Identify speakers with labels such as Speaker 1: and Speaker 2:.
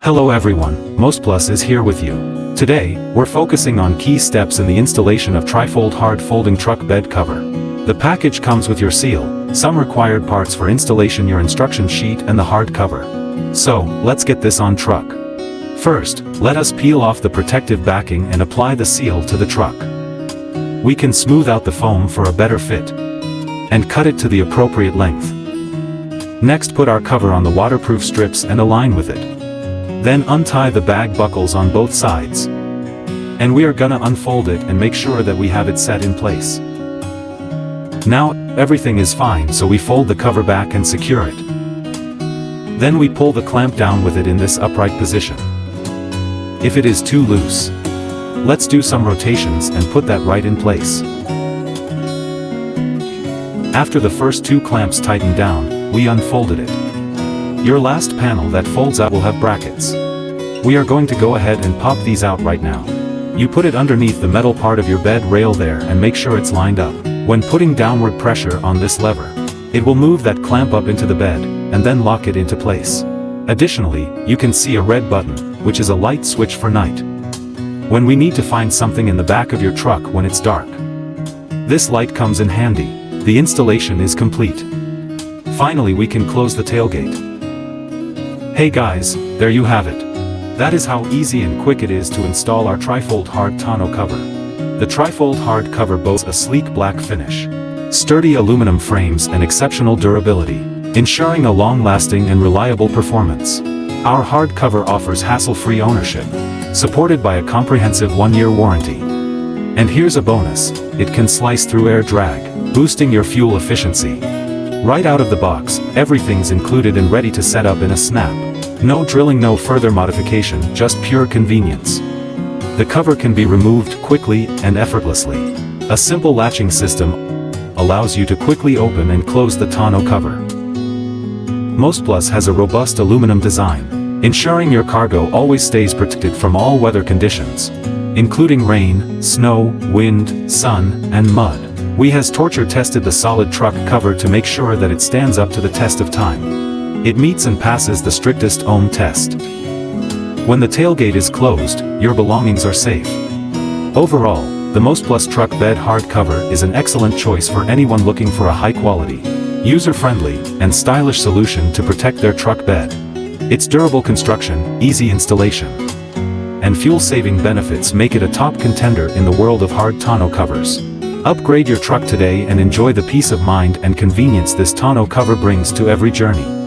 Speaker 1: Hello everyone, MOSTPLUS is here with you. Today, we're focusing on key steps in the installation of trifold hard folding truck bed cover. The package comes with your seal, some required parts for installation, your instruction sheet and the hard cover. So, let's get this on truck. First, let us peel off the protective backing and apply the seal to the truck. We can smooth out the foam for a better fit and cut it to the appropriate length. Next, put our cover on the waterproof strips and align with it. Then untie the bag buckles on both sides. And we are gonna unfold it and make sure that we have it set in place. Now, everything is fine, so we fold the cover back and secure it. Then we pull the clamp down with it in this upright position. If it is too loose, let's do some rotations and put that right in place. After the first two clamps tighten down, we unfolded it. Your last panel that folds out will have brackets. We are going to go ahead and pop these out right now. You put it underneath the metal part of your bed rail there and make sure it's lined up. When putting downward pressure on this lever, it will move that clamp up into the bed, and then lock it into place. Additionally, you can see a red button, which is a light switch for night. When we need to find something in the back of your truck when it's dark, this light comes in handy. The installation is complete. Finally, we can close the tailgate. Hey guys, there you have it. That is how easy and quick it is to install our trifold hard tonneau cover. The trifold hard cover boasts a sleek black finish, sturdy aluminum frames and exceptional durability, ensuring a long-lasting and reliable performance. Our hard cover offers hassle-free ownership, supported by a comprehensive 1-year warranty. And here's a bonus, it can slice through air drag, boosting your fuel efficiency. Right out of the box, everything's included and ready to set up in a snap. No drilling, no further modification, just pure convenience. The cover can be removed quickly and effortlessly. A simple latching system allows you to quickly open and close the tonneau cover. MOSTPLUS has a robust aluminum design, ensuring your cargo always stays protected from all weather conditions, including rain, snow, wind, sun, and mud. We has torture-tested the solid truck cover to make sure that it stands up to the test of time. It meets and passes the strictest ohm test. When the tailgate is closed, your belongings are safe. Overall, the MOSTPLUS truck bed hard cover is an excellent choice for anyone looking for a high-quality, user-friendly, and stylish solution to protect their truck bed. Its durable construction, easy installation, and fuel-saving benefits make it a top contender in the world of hard tonneau covers. Upgrade your truck today and enjoy the peace of mind and convenience this tonneau cover brings to every journey.